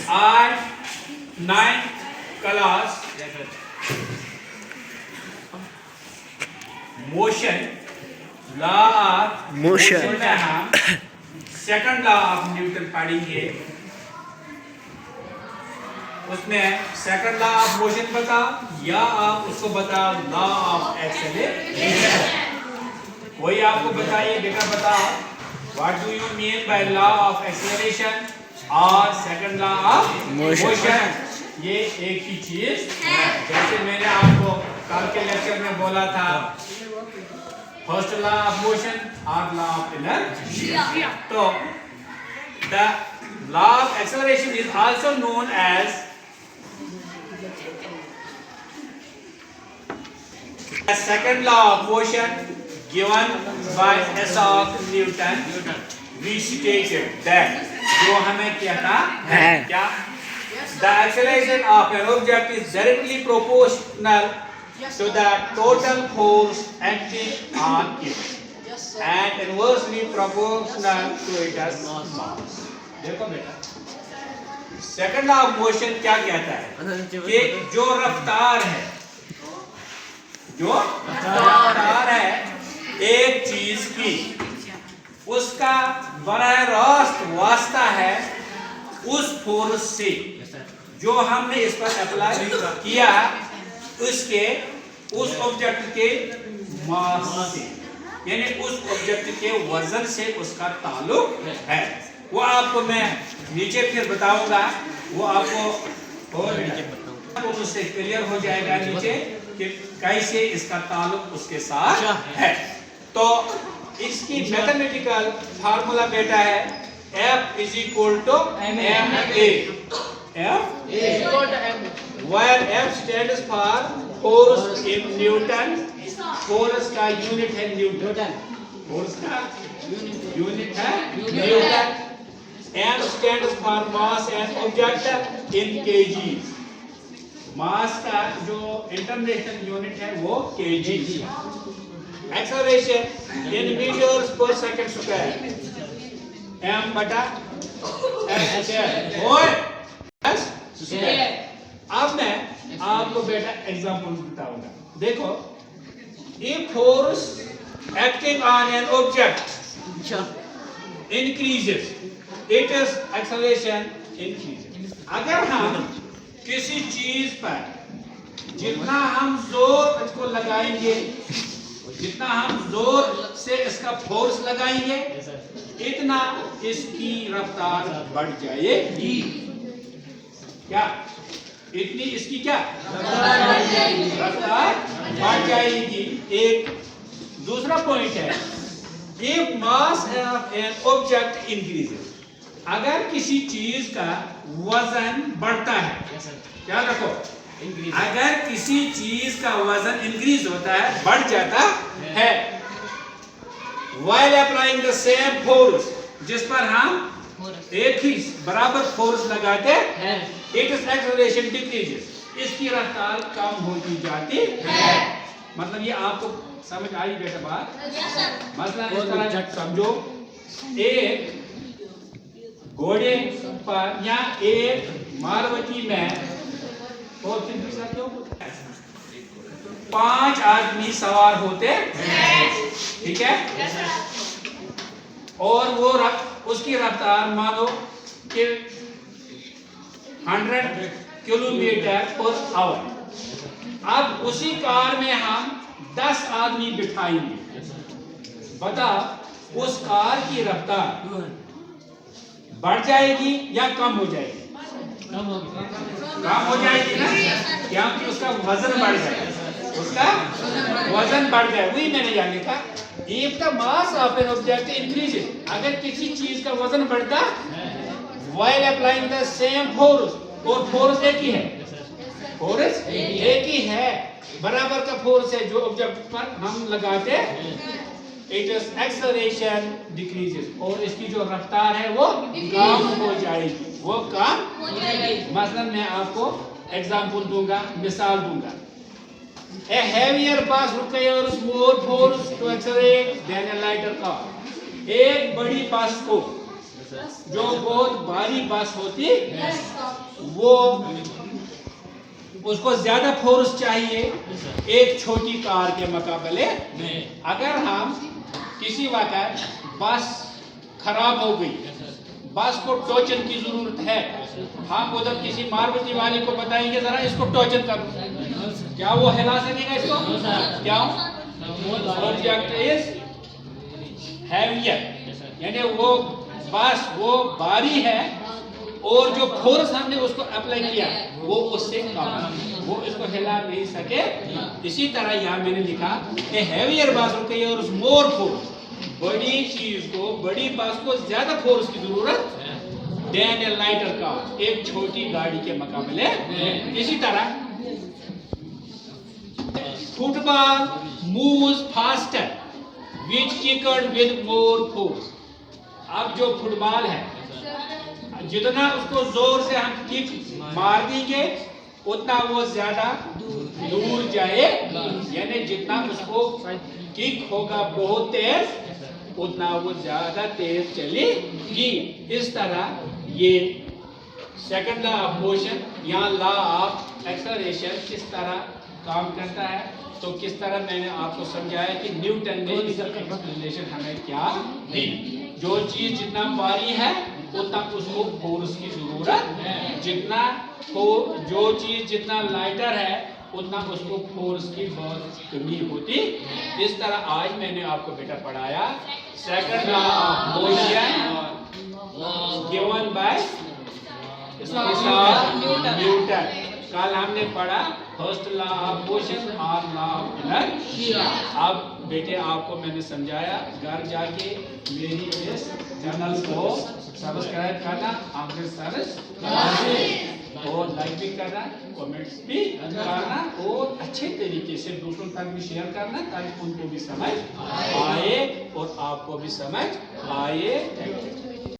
आज 9th class motion law of motion में हम सेकंड लॉ ऑफ न्यूटन पढ़ेंगे। उसमें सेकंड लॉ ऑफ मोशन बताओ या आप उसको बताओ लॉ ऑफ एक्सेलरेशन। कोई आपको बताइए बेटा, बताओ what do you mean by law of acceleration और सेकंड लॉ ऑफ मोशन। ये एक ही चीज है। जैसे मैंने आपको कल के लेक्चर में बोला था, फर्स्ट लॉ ऑफ मोशन और लॉ ऑफ इनर्जी। तो the law of acceleration is also known as a second law of motion given by Isaac Newton. We stated that जो हमें कहता है क्या, the acceleration of an object is directly proportional to the total force acting on it and inversely proportional to its mass. देखो बेटा, second law of motion क्या कहता है कि जो रफ्तार है, जो रफ्तार है एक चीज की, उसका बराह रास्त वास्ता है उस फोर्स से जो हमने इस पर अप्लाई किया, उसके उस ऑब्जेक्ट के मास से, यानी उस ऑब्जेक्ट के वजन से उसका ताल्लुक है। वो आपको मैं नीचे फिर बताऊंगा, वो आपको और उससे क्लियर हो जाएगा नीचे कि कैसे इसका ताल्लुक उसके साथ है। तो इसकी मैथमेटिकल फार्मूला बेटा है F is equal to ma, where F stands for force in Newton। Force का यूनिट है न्यूटन, फोर्स का यूनिट है Newton. M stands for mass and object in kg। Mass का जो इंटरनेशनल यूनिट है वो kg। Acceleration in metres per second square, m बटा s square. अब मैं आपको बेटा एग्जांपल बताऊंगा। देखो, if force acting on an object increases, its acceleration increases। अगर हम किसी चीज पर जितना हम जोर इसको लगाएंगे, जितना हम जोर से इसका फोर्स लगाएंगे, इतना इसकी रफ्तार बढ़ जाएगी। क्या? इतनी इसकी क्या रफ्तार बढ़ जाएगी। एक दूसरा पॉइंट है, if mass of an object increases, अगर किसी चीज का वजन बढ़ता है, क्या रखो, अगर किसी चीज का वजन इंक्रीज होता है, बढ़ जाता है, while applying the same force, जिस पर हम एक ही बराबर फोर्स लगाते हैं, its acceleration decreases, इसकी रफ्तार कम होती जाती है। मतलब ये आपको समझ आई बेटा बात? मतलब इस तरह समझो, एक घोड़े पर या एक मारवती में और 5 आदमी सवार होते हैं, ठीक है? और वो उसकी रफ्तार मानो कि 100 किलोमीटर पर आवर। अब उसी कार में हम 10 आदमी बिठाएंगे। बताओ उस कार की रफ्तार बढ़ जाएगी या कम हो जाएगी? कम हो जाएगी ना, क्योंकि उसका वजन बढ़ जाएगा, उसका वजन बढ़ जाए। वही मैंने यहाँ लिखा, if the mass of an object increases, अगर किसी चीज का वजन बढ़ता while applying the same force, और फोर्स एक ही है, फोर्स एक ही है, बराबर का फोर्स है जो ऑब्जेक्ट पर हम लगाते हैं, its acceleration decreases, और इसकी जो रफ्तार है वो कम हो जाएगी, वो कम हो जाएगी। मसलन मैं आपको एग्जांपल दूंगा, मिसाल दूंगा। A heavier bus requires more force to accelerate than a lighter car। एक बड़ी बस को जो बहुत भारी बस होती वो उसको ज्यादा फोर्स चाहिए एक छोटी कार के मुकाबले। अगर हम किसी वक्त बस खराब हो गई, बस को टोचन की जरूरत है, हम उधर किसी मारुति वाले को बताएंगे जरा इसको टोचन करो, क्या वो हिला सकेगा इसको? क्या ऑब्जेक्ट इज हैवियर, यानी वो बस वो भारी है और जो फोर्स हमने उसको अप्लाई किया वो उससे कम, वो इसको हिला नहीं सके। इसी तरह यहाँ मैंने लिखा ए हैवियर बस रिक्वायर्स मोर फोर्स, बड़ी चीज को, बड़ी बस को ज्यादा फोर्स की जरूरत देन ए लाइटर कार, एक छोटी गाड़ी के मुकाबले। इसी तरह football moves faster which किकड with more force. अब जो फुटबॉल है जितना उसको जोर से हम किक मार देंगे उतना वो ज्यादा दूर जाए, यानी जितना उसको किक होगा बहुत तेज उतना वो ज्यादा तेज चलेगी। इस तरह ये सेकंड लॉ ऑफ मोशन या लॉ ऑफ एक्सेलरेशन किस तरह काम करता है, तो किस तरह मैंने आपको समझाया कि न्यूटन ने एक्सप्लेनेशन हमें क्या दी। जो चीज जितना भारी है उतना उसको फोर्स की जरूरत है, जितना को जो चीज जितना लाइटर है उतना उसको फोर्स की बहुत कमी होती। इस तरह आज मैंने आपको बेटा पढ़ाया second law of motion given by Newton. कल हमने पढ़ा फर्स्ट लॉ ऑफ मोशन और लॉ ऑफ इनर्शिया। अब बेटे आपको मैंने समझाया, घर जाके मेरी इस चैनल को सब्सक्राइब करना, और लाइक भी करना, कमेंट्स भी करना और अच्छे तरीके से दूसरों तक भी शेयर करना ताकि उनको भी समझ आए और आपको भी समझ आए।